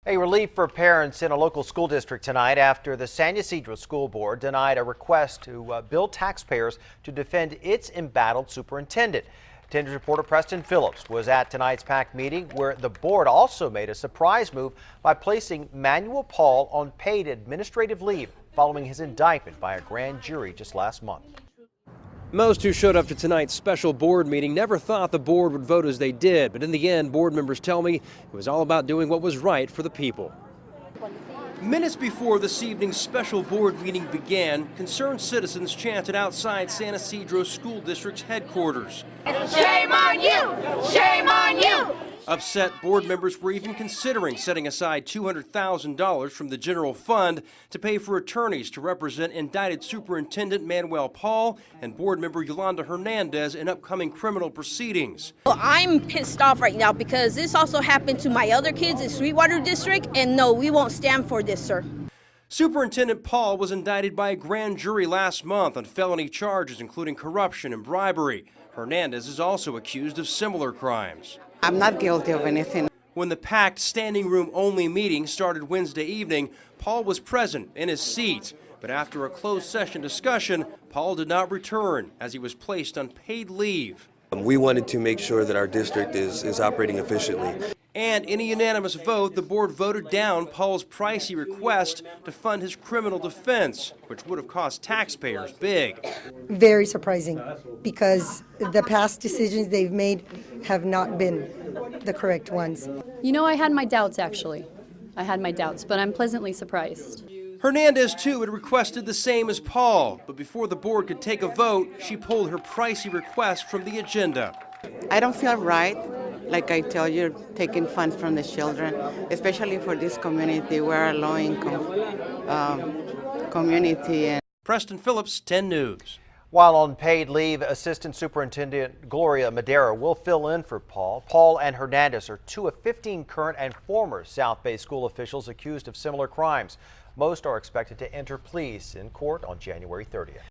A relief for parents in a local school district tonight after the San Ysidro School Board denied a request to bill taxpayers to defend its embattled superintendent. 10 News reporter Preston Phillips was at tonight's PAC meeting where the board also made a surprise move by placing Manuel Paul on paid administrative leave following his indictment by a grand jury just last month. Most who showed up to tonight's special board meeting never thought the board would vote as they did, but in the end, board members tell me it was all about doing what was right for the people. Minutes before this evening's special board meeting began, concerned citizens chanted outside San Ysidro School District's headquarters. Shame on you! Shame on you! Upset board members were even considering setting aside $200,000 from the general fund to pay for attorneys to represent indicted Superintendent Manuel Paul and board member Yolanda Hernandez in upcoming criminal proceedings. Well, I'm pissed off right now because this also happened to my other kids in Sweetwater District, and no, we won't stand for this, sir. Superintendent Paul was indicted by a grand jury last month on felony charges including corruption and bribery. Hernandez is also accused of similar crimes. I'm not guilty of anything. When the packed standing room only meeting started Wednesday evening, Paul was present in his seat. But after a closed session discussion, Paul did not return as he was placed on paid leave. We wanted to make sure that our district is operating efficiently. And in a unanimous vote, the board voted down Paul's pricey request to fund his criminal defense, which would have cost taxpayers big. Very surprising, because the past decisions they've made have not been the correct ones. You know, I had my doubts, actually. I had my doubts, but I'm pleasantly surprised. Hernandez, too, had requested the same as Paul, but before the board could take a vote, she pulled her pricey request from the agenda. I don't feel right, like I tell you, taking funds from the children, especially for this community. We're a low-income community. Preston Phillips, 10 News. While on paid leave, Assistant Superintendent Gloria Madera will fill in for Paul. Paul and Hernandez are two of 15 current and former South Bay school officials accused of similar crimes. Most are expected to enter pleas in court on January 30th.